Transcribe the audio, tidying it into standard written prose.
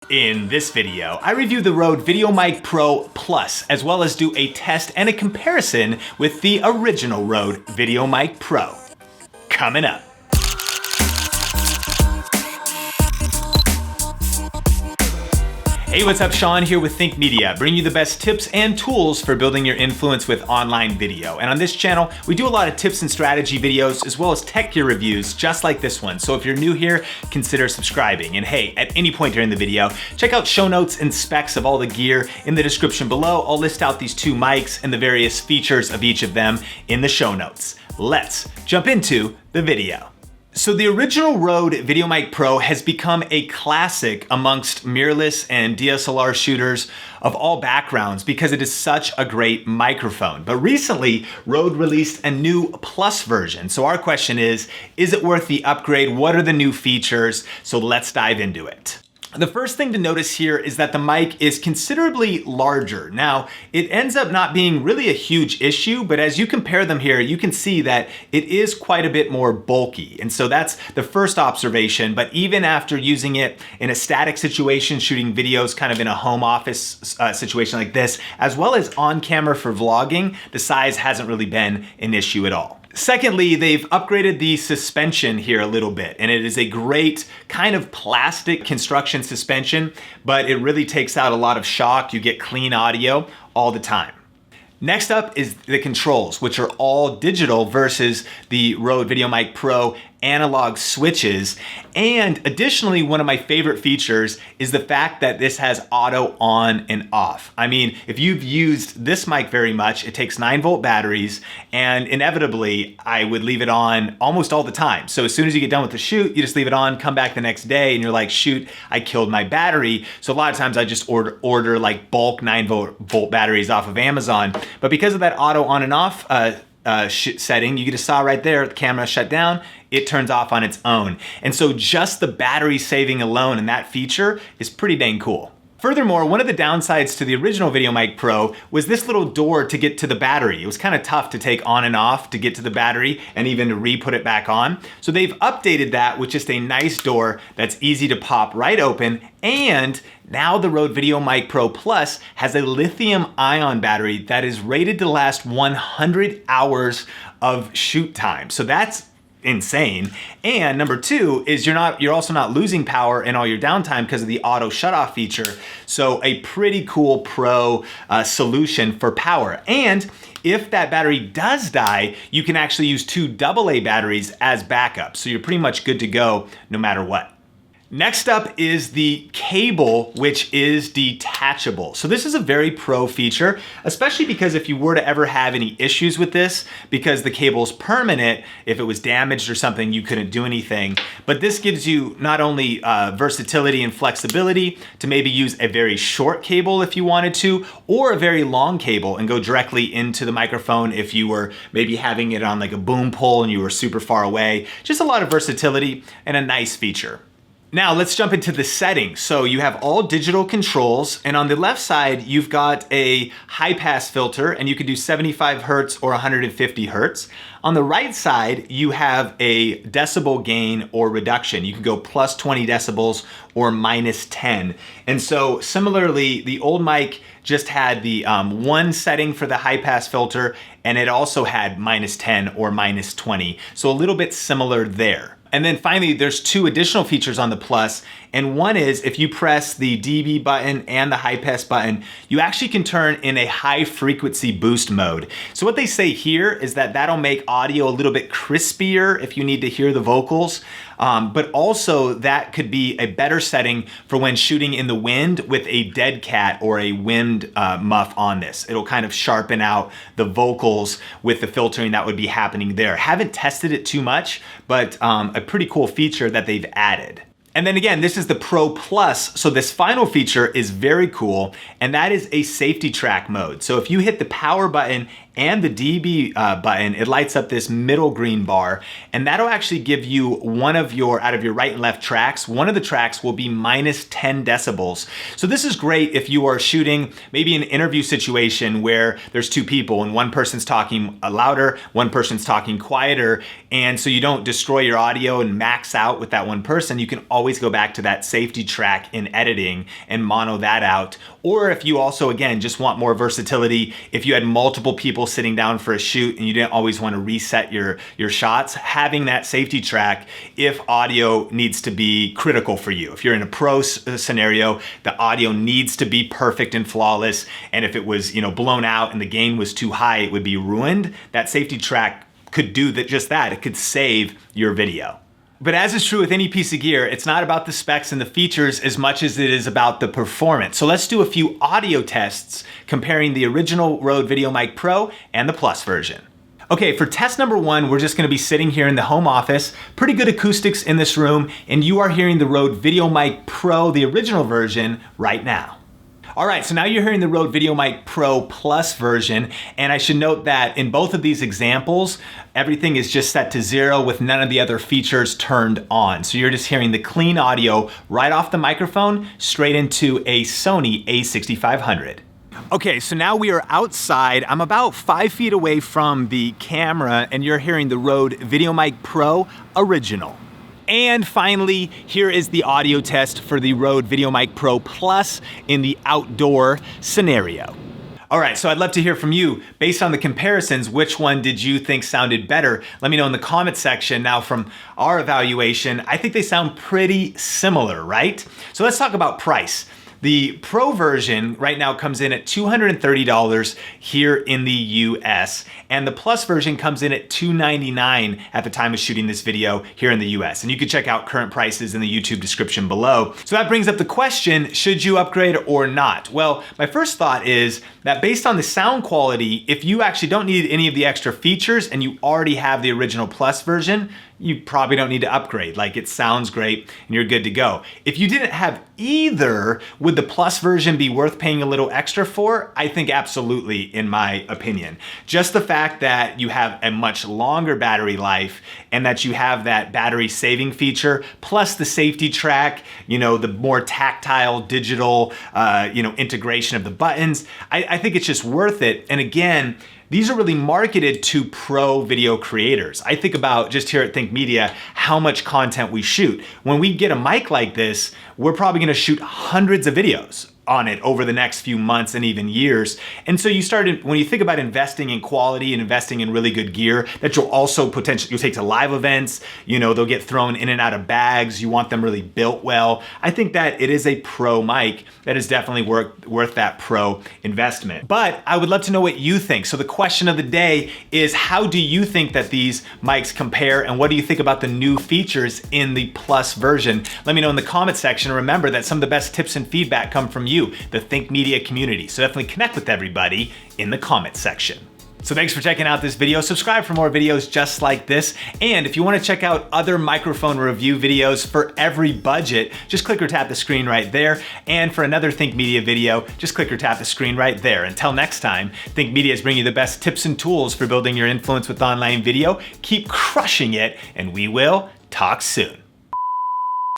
In this video, I review the Rode VideoMic Pro Plus, as well as do a test and a comparison with the original Rode VideoMic Pro. Coming up. Hey, what's up? Sean here with Think Media, bringing you the best tips and tools for building your influence with online video. And on this channel, we do a lot of tips and strategy videos, as well as tech gear reviews, just like this one. So if you're new here, consider subscribing. And hey, at any point during the video, check out show notes and specs of all the gear in the description below. I'll list out these two mics and the various features of each of them in the show notes. Let's jump into the video. So the original Rode VideoMic Pro has become a classic amongst mirrorless and DSLR shooters of all backgrounds because it is such a great microphone. But recently, Rode released a new Plus version. So our question is it worth the upgrade? What are the new features? So let's dive into it. The first thing to notice here is that the mic is considerably larger. Now, it ends up not being really a huge issue, but as you compare them here, you can see that it is quite a bit more bulky. And so that's the first observation, but even after using it in a static situation, shooting videos kind of in a home office situation like this, as well as on camera for vlogging, the size hasn't really been an issue at all. Secondly, they've upgraded the suspension here a little bit, and it is a great kind of plastic construction suspension, but it really takes out a lot of shock. You get clean audio all the time. Next up is the controls, which are all digital versus the Rode VideoMic Pro analog switches. And additionally, one of my favorite features is the fact that this has auto on and off. I mean, if you've used this mic very much, it takes 9-volt batteries, and inevitably I would leave it on almost all the time. So as soon as you get done with the shoot, you just leave it on, come back the next day, and you're like, shoot, I killed my battery. So a lot of times I just order like bulk 9-volt batteries off of Amazon. But because of that auto on and off setting, you just saw right there, the camera shut down, it turns off on its own. And so just the battery saving alone and that feature is pretty dang cool. Furthermore, one of the downsides to the original VideoMic Pro was this little door to get to the battery. It was kind of tough to take on and off to get to the battery and even to re-put it back on. So they've updated that with just a nice door that's easy to pop right open. And now the Rode VideoMic Pro Plus has a lithium-ion battery that is rated to last 100 hours of shoot time. So that's insane. And number two is you're also not losing power in all your downtime because of the auto shutoff feature. So a pretty cool pro solution for power. And if that battery does die, you can actually use two AA batteries as backup. So you're pretty much good to go no matter what. Next up is the cable, which is detachable. So this is a very pro feature, especially because if you were to ever have any issues with this, because the cable's permanent, if it was damaged or something, you couldn't do anything. But this gives you not only versatility and flexibility to maybe use a very short cable if you wanted to, or a very long cable and go directly into the microphone if you were maybe having it on like a boom pole and you were super far away. Just a lot of versatility and a nice feature. Now let's jump into the settings. So you have all digital controls, and on the left side, you've got a high pass filter, and you can do 75 Hertz or 150 Hertz. On the right side, you have a decibel gain or reduction. You can go plus 20 decibels or minus 10. And so similarly, the old mic just had the one setting for the high pass filter, and it also had minus 10 or minus 20. So a little bit similar there. And then finally, there's two additional features on the Plus, and one is if you press the dB button and the high pass button, you actually can turn in a high frequency boost mode. So what they say here is that that'll make audio a little bit crispier if you need to hear the vocals, but also that could be a better setting for when shooting in the wind with a dead cat or a wind muff on this. It'll kind of sharpen out the vocals with the filtering that would be happening there. Haven't tested it too much, but a pretty cool feature that they've added. And then again, this is the Pro Plus, so this final feature is very cool, and that is a safety track mode. So if you hit the power button and the dB button, it lights up this middle green bar, and that'll actually give you one of your, out of your right and left tracks, one of the tracks will be minus 10 decibels. So this is great if you are shooting maybe an interview situation where there's two people and one person's talking louder, one person's talking quieter, and so you don't destroy your audio and max out with that one person. You can always go back to that safety track in editing and mono that out. Or if you also, again, just want more versatility, if you had multiple people sitting down for a shoot and you didn't always want to reset your shots, having that safety track if audio needs to be critical for you. If you're in a pro scenario, the audio needs to be perfect and flawless, and if it was, blown out and the gain was too high, it would be ruined. That safety track could do just that. It could save your video. But as is true with any piece of gear, it's not about the specs and the features as much as it is about the performance. So let's do a few audio tests comparing the original Rode VideoMic Pro and the Plus version. Okay, for test number 1, we're just gonna be sitting here in the home office, pretty good acoustics in this room, and you are hearing the Rode VideoMic Pro, the original version, right now. All right, so now you're hearing the Rode VideoMic Pro Plus version, and I should note that in both of these examples, everything is just set to 0 with none of the other features turned on. So you're just hearing the clean audio right off the microphone, straight into a Sony a6500. Okay, so now we are outside. I'm about 5 feet away from the camera, and you're hearing the Rode VideoMic Pro Original. And finally, here is the audio test for the Rode VideoMic Pro Plus in the outdoor scenario. All right, so I'd love to hear from you. Based on the comparisons, which one did you think sounded better? Let me know in the comment section. Now, from our evaluation, I think they sound pretty similar, right? So let's talk about price. The Pro version right now comes in at $230 here in the US, and the Plus version comes in at $299 at the time of shooting this video here in the US. And you can check out current prices in the YouTube description below. So that brings up the question, should you upgrade or not? Well, my first thought is that based on the sound quality, if you actually don't need any of the extra features and you already have the original Plus version, you probably don't need to upgrade. Like, it sounds great and you're good to go. If you didn't have either, would the Plus version be worth paying a little extra for? I think absolutely, in my opinion. Just the fact that you have a much longer battery life and that you have that battery saving feature, plus the safety track, the more tactile digital, integration of the buttons, I think it's just worth it. And again, these are really marketed to pro video creators. I think about, just here at Think Media, how much content we shoot. When we get a mic like this, we're probably gonna shoot hundreds of videos on it over the next few months and even years. And so when you think about investing in quality and investing in really good gear that you'll also you'll take to live events, they'll get thrown in and out of bags, you want them really built well. I think that it is a pro mic that is definitely worth that pro investment. But I would love to know what you think. So the question of the day is, how do you think that these mics compare, and what do you think about the new features in the Plus version? Let me know in the comment section. Remember that some of the best tips and feedback come from you, the Think Media community. So definitely connect with everybody in the comment section. So thanks for checking out this video. Subscribe for more videos just like this. And if you want to check out other microphone review videos for every budget, just click or tap the screen right there. And for another Think Media video, just click or tap the screen right there. Until next time, Think Media is bringing you the best tips and tools for building your influence with online video. Keep crushing it, and we will talk soon.